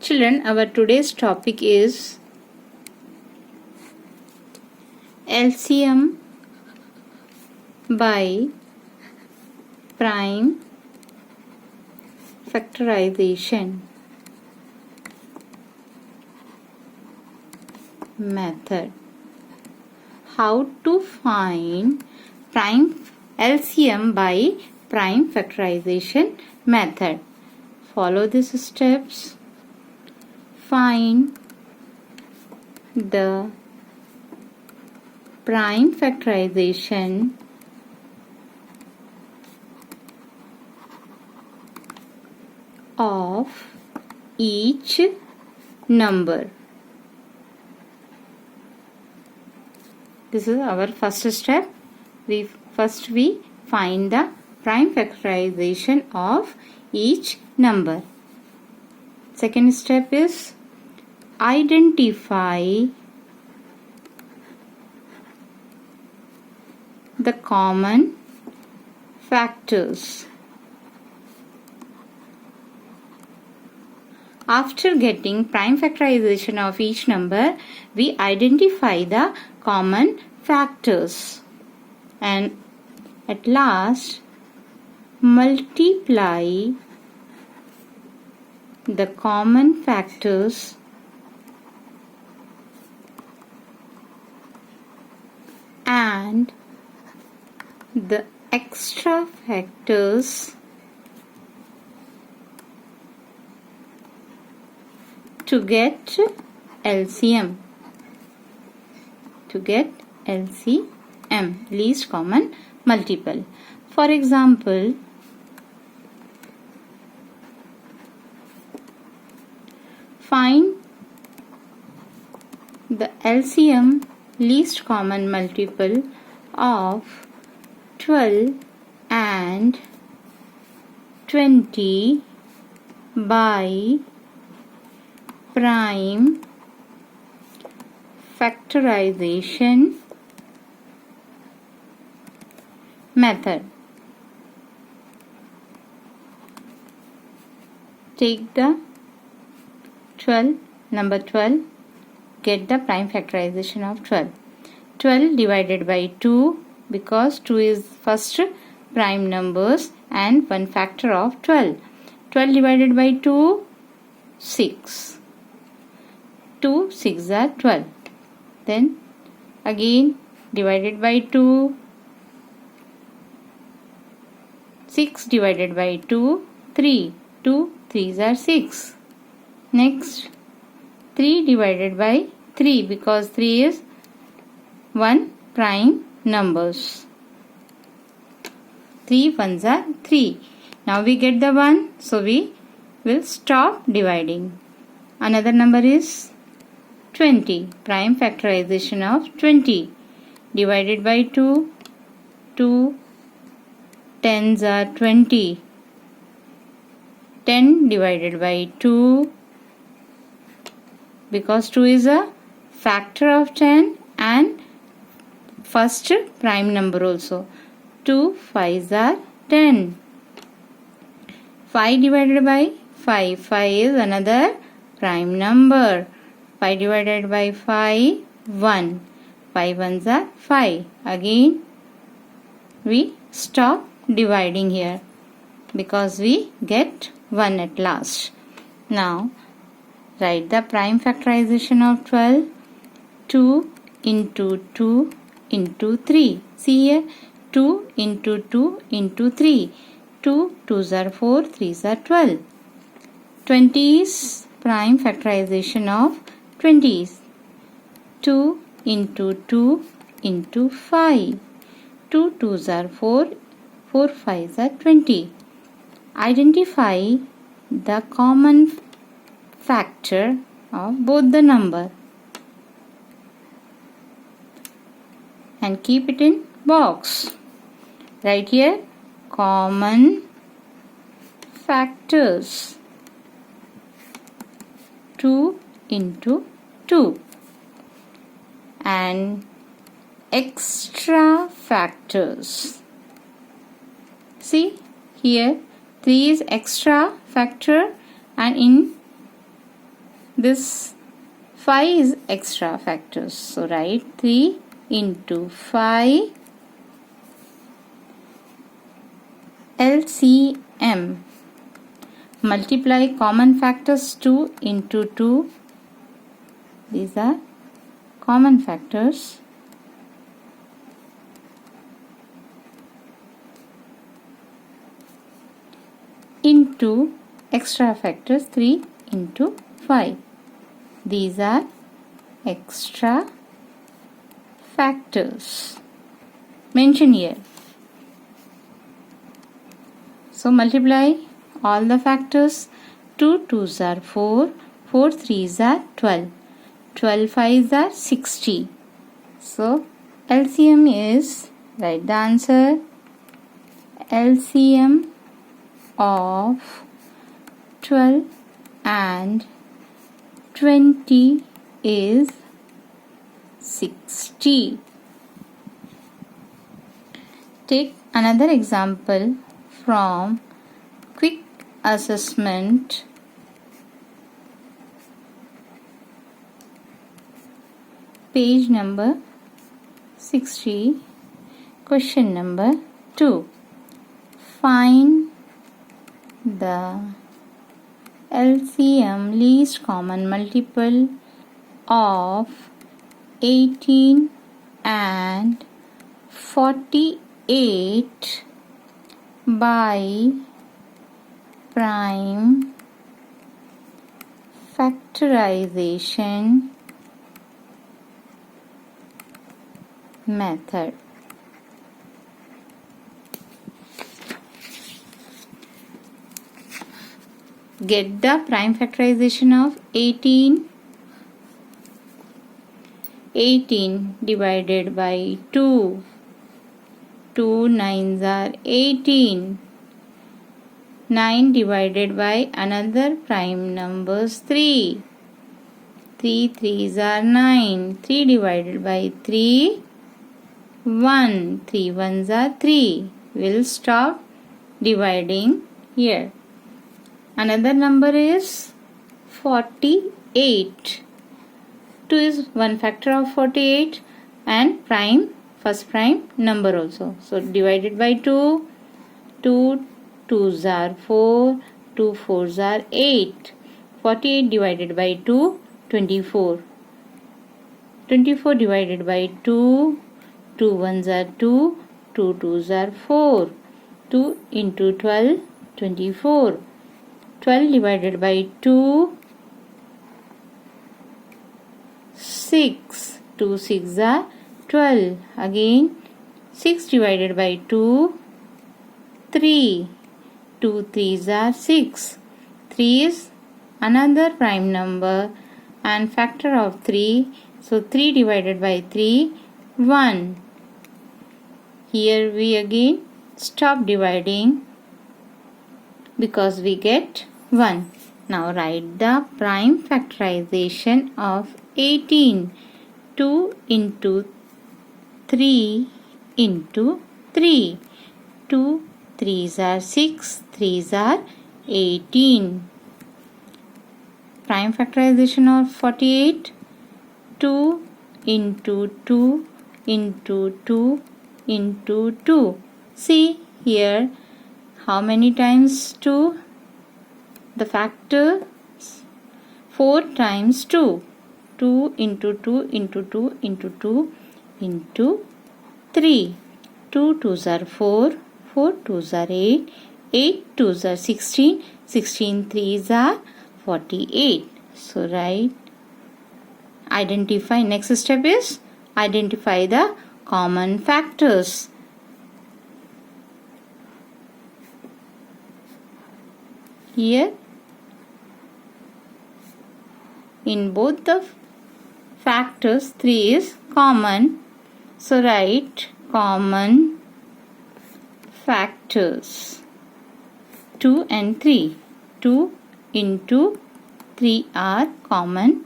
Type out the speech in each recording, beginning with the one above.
Children, our today's topic is LCM by prime factorization method. How to find prime LCM by prime factorization method. Follow these steps. Find the prime factorization of each number. This is our first step. We find the prime factorization of each number. Second step is identify the common factors. After getting prime factorization of each number, we identify the common factors and at last multiply the common factors and the extra factors to get LCM. Least common multiple. For example, find the LCM least common multiple of 12 and 20 by prime factorization method. Take the number 12, get the prime factorization of 12. 12 divided by 2 because 2 is first prime numbers and one factor of 12. 12 divided by 2, 6. 2 6 are 12. Then again divided by 2. 6 divided by 2, 3. 2 3s are 6. Next 3 divided by 3 because 3 is 1 prime numbers. 3 1s are 3. Now we get the 1, so we will stop dividing. Another number is 20. Prime factorization of 20. Divided by 2. 2 10s are 20. 10 divided by 2 because 2 is a factor of 10 and first prime number also. 2 5s are 10. 5 divided by 5. 5 is another prime number. 5 divided by 5, 1. 5 1s are 5. Again we stop dividing here because we get 1 at last. Now write the prime factorization of 12. 2 into 2 into 3. See here, 2 into 2 into 3. 2 2s are 4, 3s are 12. 20s prime factorization of 20s. 2 into 2 into 5. 2 2s are 4, 4 5s are 20. Identify the common factor of both the number and keep it in box. Write here common factors. 2 into 2 and extra factors. See here 3 is extra factor and in this 5 is extra factors. So write 3 into 5 LCM. Multiply common factors 2 into 2. These are common factors. Into extra factors 3 into 5. These are extra factors mentioned here. So multiply all the factors. 2 2s are 4, 4 3s are 12, 12 5s are 60. So LCM is, write the answer, LCM of 12 and 20 is 60. Take another example from quick assessment. Page number 60, question number 2. Find the LCM, least common multiple, of 18 and 48 by prime factorization method. Get the prime factorization of 18. 18 divided by 2. 2 9s are 18. 9 divided by another prime numbers 3. 3 3s are 9. 3 divided by 3. 1. 3 1s are 3. We'll stop dividing here. Another number is 48. 2 is one factor of 48 and prime, first prime number also. So divided by 2. 2 2s are 4. 2 4s are 8. 48 divided by 2, 24. 24 divided by 2. 2 1s are 2. 2 2s are 4. 2 into 12, 24. 12 divided by 2, 6. 2 6s are 12. Again 6 divided by 2, 3. 2 3s are 6. 3 is another prime number and factor of 3. So 3 divided by 3, 1. Here we again stop dividing because we get 1. Now write the prime factorization of 18. 2 into 3 into 3. 2 3s are 6. 3s are 18. Prime factorization of 48. 2 into 2 into 2 into 2. See here how many times 2? The factor 4 times 2. 2 into 2 into 2 into 2 into 3. 2 2s are 4. 4 2s are 8. 8 2s are 16. 16 3s are 48. So write, identify. Next step is identify the common factors. Here in both the factors 3 is common. So write common factors 2 and 3. 2 into 3 are common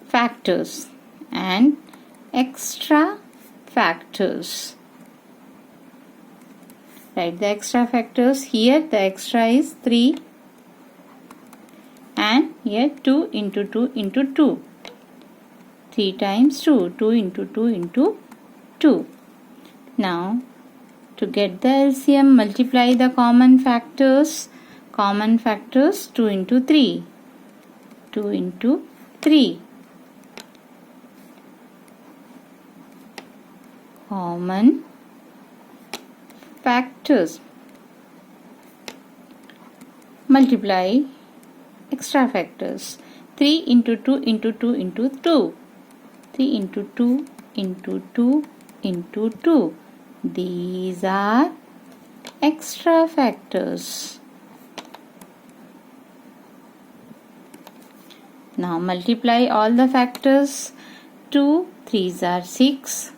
factors and extra factors. Write the extra factors. Here the extra is 3 and Here 2 into 2 into 2. 3 times 2. 2 into 2 into 2. Now, to get the LCM, multiply the common factors. Common factors 2 into 3. 2 into 3. Common factors. Multiply extra factors. 3 into 2 into 2 into 2. 3 into 2 into 2 into 2. These are extra factors. Now multiply all the factors. 2 3s are 6.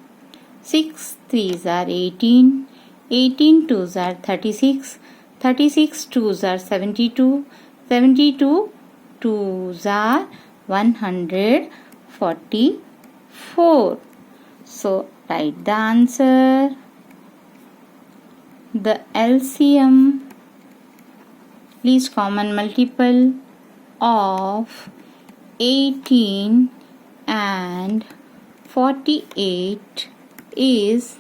6 3s are 18. 18 2s are 36. 36 2s are 72. 72 2s are 144. So write the answer. The LCM, least common multiple of 18 and 48 is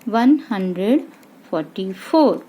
144.